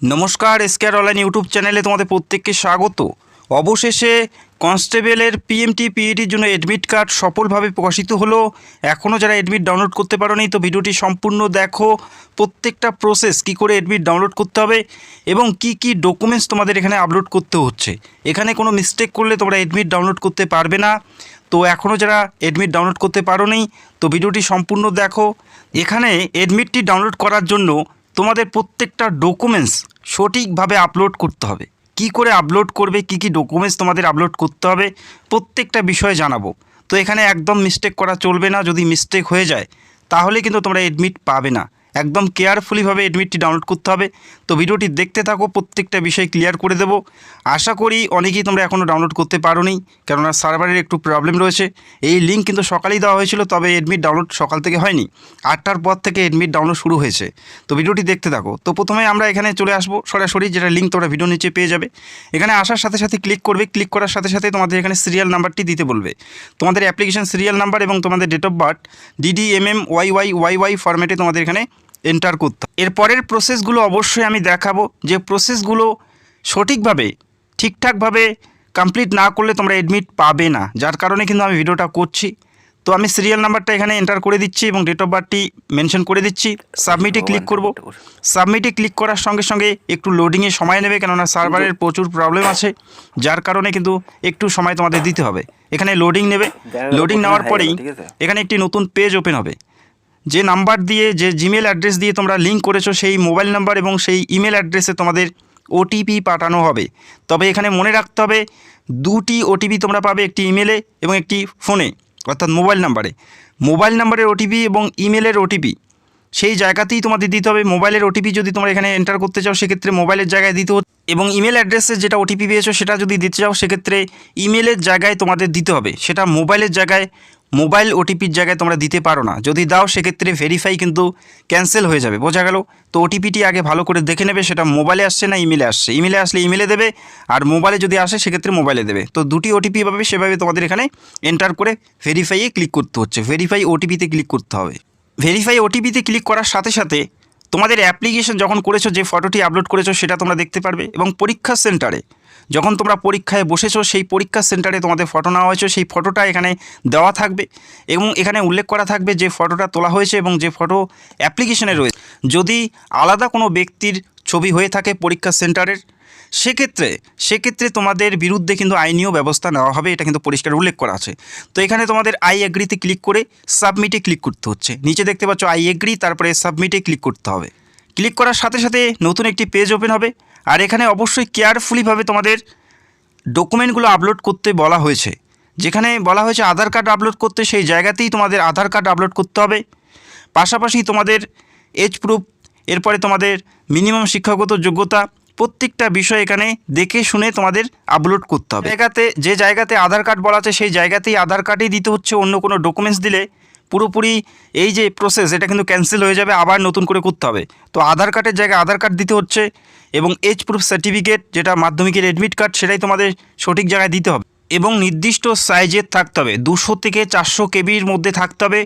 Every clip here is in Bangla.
नमस्कार एसकेआर ऑनलाइन यूट्यूब चैनले तुम्हारे प्रत्येकके स्वागत। अवशेषे कन्स्टेबलेर पीएमटी पीईडिर जोन्नो एडमिट कार्ड सफलभावे प्रकाशित हलो। एखोनो जारा एडमिट डाउनलोड करते पारोनि तो भिडियोटी सम्पूर्ण देखो। प्रत्येकटा प्रसेस कि करे एडमिट डाउनलोड करते होबे एबं की डकुमेंट्स तोमादेर एखाने आपलोड करते हच्छे। एखाने कोनो मिस्टेक करले तोमरा एडमिट डाउनलोड करते पारबे ना। तो एखोनो जारा एडमिट डाउनलोड करते पारोनि तो भिडियोटी सम्पूर्ण देखो। एखाने एडमिटटी डाउनलोड करार जोन्नो তোমাদের প্রত্যেকটা ডকুমেন্টস সঠিকভাবে আপলোড করতে হবে। কি করে আপলোড করবে, কি ডকুমেন্টস তোমাদের আপলোড করতে হবে প্রত্যেকটা বিষয়ে জানাবো। তো এখানে একদম মিস্টেক করা চলবে না। যদি মিস্টেক হয়ে যায় তাহলে কিন্তু তোমরা এডমিট পাবে না। একদম কেয়ারফুলিভাবে এডমিটটি ডাউনলোড করতে হবে। তো ভিডিওটি দেখতে থাকো, প্রত্যেকটা বিষয় ক্লিয়ার করে দেবো। আশা করি অনেকেই তোমরা এখনও ডাউনলোড করতে পারোনি, কেননা সার্ভারের একটু প্রবলেম রয়েছে। এই লিঙ্ক কিন্তু সকালেই দেওয়া হয়েছিল, তবে এডমিট ডাউনলোড সকাল থেকে হয়নি। 8টার পর থেকে এডমিট ডাউনলোড শুরু হয়েছে। তো ভিডিওটি দেখতে থাকো। তো প্রথমে আমরা এখানে চলে আসবো সরাসরি, যেটা লিঙ্ক তোমরা ভিডিও নিচে পেয়ে যাবে। এখানে আসার সাথে সাথে ক্লিক করবে। ক্লিক করার সাথে সাথে তোমাদের এখানে সিরিয়াল নাম্বারটি দিতে বলবে। তোমাদের অ্যাপ্লিকেশন সিরিয়াল নাম্বার এবং তোমাদের ডেট অফ বার্থ DDMMYYYY ফরম্যাটে তোমাদের এখানে এন্টার করতে হবে। এরপরের প্রসেসগুলো অবশ্যই আমি দেখাবো, যে প্রসেসগুলো সঠিকভাবে ঠিকঠাকভাবে কমপ্লিট না করলে তোমরা এডমিট পাবে না, যার কারণে কিন্তু আমি ভিডিওটা করছি। তো আমি সিরিয়াল নাম্বারটা এখানে এন্টার করে দিচ্ছি এবং ডেট অফ বার্থটি মেনশন করে দিচ্ছি। সাবমিটে ক্লিক করব। সাবমিটে ক্লিক করার সঙ্গে সঙ্গে একটু লোডিংয়ে সময় নেবে, কেননা সার্ভারের প্রচুর প্রবলেম আছে, যার কারণে কিন্তু একটু সময় তোমাদের দিতে হবে। এখানে লোডিং নেবে। লোডিং নেওয়ার পরেই এখানে একটি নতুন পেজ ওপেন হবে। যে নাম্বার দিয়ে, যে জিমেল অ্যাড্রেস দিয়ে তোমরা লিঙ্ক করেছো সেই মোবাইল নাম্বার এবং সেই ইমেল অ্যাড্রেসে তোমাদের ওটিপি পাঠানো হবে। তবে এখানে মনে রাখতে হবে দুটি ওটিপি তোমরা পাবে, একটি ইমেলে এবং একটি ফোনে, অর্থাৎ মোবাইল নাম্বারে। মোবাইল নাম্বারের ওটিপি এবং ইমেলের ওটিপি সেই জায়গাতেই তোমাদের দিতে হবে। মোবাইলের ওটিপি যদি তোমরা এখানে এন্টার করতে চাও সেক্ষেত্রে মোবাইলের জায়গায় দিতে হবে, এবং ইমেল অ্যাড্রেসে যেটা ওটিপি পেয়েছো সেটা যদি দিতে চাও সেক্ষেত্রে ইমেলের জায়গায় তোমাদের দিতে হবে। সেটা মোবাইলের জায়গায়, মোবাইল ওটিপির জায়গায় তোমরা দিতে পারো না। যদি দাও সেক্ষেত্রে ভেরিফাই কিন্তু ক্যান্সেল হয়ে যাবে, বোঝা গেল? তো ওটিপিটি আগে ভালো করে দেখে নেবে সেটা মোবাইলে আসছে না ইমেলে আসছে। ইমেলে আসলে ইমেলে দেবে, আর মোবাইলে যদি আসে সেক্ষেত্রে মোবাইলে দেবে। তো দুটি ওটিপি পাবে, সেভাবে তোমাদের এখানে এন্টার করে ভেরিফাইয়ে ক্লিক করতে হচ্ছে। ভেরিফাই ওটিপিতে ক্লিক করতে হবে। ভেরিফাই ওটিপিতে ক্লিক করার সাথে সাথে তোমাদের অ্যাপ্লিকেশন যখন করেছো, যে ফটোটি আপলোড করেছো সেটা তোমরা দেখতে পারবে। এবং পরীক্ষা সেন্টারে যখন তোমরা পরীক্ষায় বসেছো সেই পরীক্ষা সেন্টারে তোমাদের ফটো নেওয়া হয়েছে, সেই ফটোটা এখানে দেওয়া থাকবে এবং এখানে উল্লেখ করা থাকবে যে ফটোটা তোলা হয়েছে এবং যে ফটো অ্যাপ্লিকেশনে রয়েছে। যদি আলাদা কোনো ব্যক্তির ছবি হয়ে থাকে পরীক্ষা সেন্টারের, সেক্ষেত্রে তোমাদের বিরুদ্ধে কিন্তু আইনীয় ব্যবস্থা নেওয়া হবে, এটা কিন্তু পরিষ্কার উল্লেখ করা আছে। তো এখানে তোমাদের আই এগ্রিতে ক্লিক করে সাবমিটে ক্লিক করতে হচ্ছে। নিচে দেখতে পাচ্ছ আই এগ্রি, তারপরে সাবমিটে ক্লিক করতে হবে। ক্লিক করার সাথে সাথে নতুন একটি পেজ ওপেন হবে। আর এখানে অবশ্যই কেয়ারফুলিভাবে তোমাদের ডকুমেন্টগুলো আপলোড করতে বলা হয়েছে। যেখানে বলা হয়েছে আধার কার্ড আপলোড করতে, সেই জায়গাতেই তোমাদের আধার কার্ড আপলোড করতে হবে। পাশাপাশি তোমাদের এজ প্রুফ, এরপরে তোমাদের মিনিমাম শিক্ষাগত যোগ্যতা, প্রত্যেকটা বিষয় এখানে দেখে শুনে তোমাদের আপলোড করতে হবে। যে জায়গাতে আধার কার্ড বলা আছে সেই জায়গাতেই আধার কার্ডই দিতে হচ্ছে। অন্য কোনো ডকুমেন্টস দিলে পুরোপুরি এই যে প্রসেস এটা কিন্তু ক্যান্সেল হয়ে যাবে, আবার নতুন করে করতে হবে। তো আধার কার্ডের জায়গায় আধার কার্ড দিতে হচ্ছে, এবং এজ প্রুফ সার্টিফিকেট যেটা মাধ্যমিকের এডমিট কার্ড সেটাই তোমাদের সঠিক জায়গায় দিতে হবে। এবং নির্দিষ্ট সাইজের থাকতে হবে, 200 থেকে 400 কেবির মধ্যে থাকতে হবে।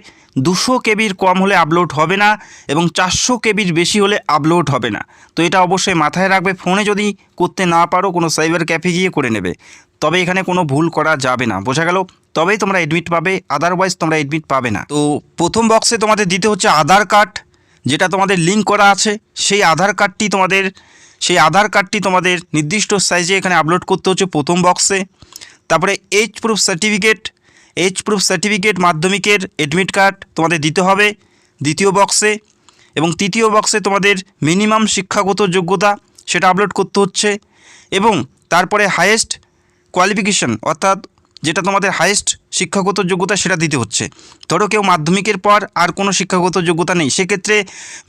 200 কেবির কম হলে আপলোড হবে না, এবং 400 কেবির বেশি হলে আপলোড হবে না। তো এটা অবশ্যই মাথায় রাখবে। ফোনে যদি করতে না পারো কোনো সাইবার ক্যাফে গিয়ে করে নেবে, তবে এখানে কোনো ভুল করা যাবে না, বোঝা গেল? তবেই তোমরা এডমিট পাবে, আদারওয়াইজ তোমরা এডমিট পাবে না। তো প্রথম বক্সে তোমাদের দিতে হচ্ছে আধার কার্ড, যেটা তোমাদের লিঙ্ক করা আছে। সেই আধার কার্ডটি তোমাদের নির্দিষ্ট সাইজে এখানে আপলোড করতে হচ্ছে প্রথম বক্সে। তারপরে এজ প্রুফ সার্টিফিকেট মাধ্যমিকের এডমিট কার্ড তোমাদের দিতে হবে দ্বিতীয় বক্সে। এবং তৃতীয় বক্সে তোমাদের মিনিমাম শিক্ষাগত যোগ্যতা সেটা আপলোড করতে হচ্ছে। এবং তারপরে হাইয়েস্ট কোয়ালিফিকেশন, অর্থাৎ যেটা তোমাদের হাইয়েস্ট শিক্ষাগত যোগ্যতা সেটা দিতে হচ্ছে। ধরো কেউ মাধ্যমিকের পর আর কোনো শিক্ষাগত যোগ্যতা নেই, সেক্ষেত্রে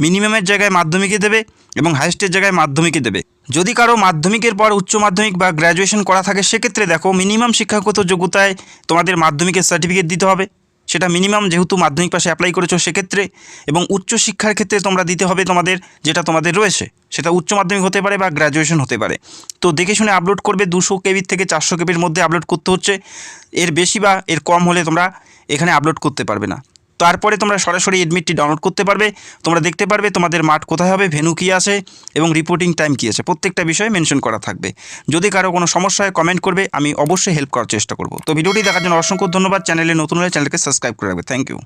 মিনিমামের জায়গায় মাধ্যমিকে দেবে এবং হাইয়েস্টের জায়গায় মাধ্যমিকে দেবে। যদি কারো মাধ্যমিকের পর উচ্চ মাধ্যমিক বা গ্র্যাজুয়েশন করা থাকে সেক্ষেত্রে দেখো মিনিমাম শিক্ষাগত যোগ্যতায় তোমাদের মাধ্যমিকের সার্টিফিকেট দিতে হবে। সেটা মিনিমাম, যেহেতু মাধ্যমিক পাশে অ্যাপ্লাই করেছো সেক্ষেত্রে। এবং উচ্চ শিক্ষার ক্ষেত্রে তোমরা দিতে হবে তোমাদের যেটা তোমাদের রয়েছে, সেটা উচ্চ মাধ্যমিক হতে পারে বা গ্র্যাজুয়েশন হতে পারে। তো দেখে শুনে আপলোড করবে। 200 কেবির থেকে 400 কেবির মধ্যে আপলোড করতে হচ্ছে। এর বেশি বা এর কম হলে তোমরা এখানে আপলোড করতে পারবে না। তারপরে তোমরা সরাসরি এডমিটটি ডাউনলোড করতে পারবে। তোমরা দেখতে পারবে তোমাদের মাঠ কোথায় হবে, ভেন্যু কী আছে এবং রিপোর্টিং টাইম কী আছে, প্রত্যেকটা বিষয়ে মেনশন করা থাকবে। যদি কারো কোনো সমস্যা হয় কমেন্ট করবে, আমি অবশ্যই হেল্প করার চেষ্টা করব। তো ভিডিওটি দেখার জন্য অসংখ্য ধন্যবাদ। চ্যানেলে নতুন হলে চ্যানেলকে সাবস্ক্রাইব করে রাখবে। Thank you.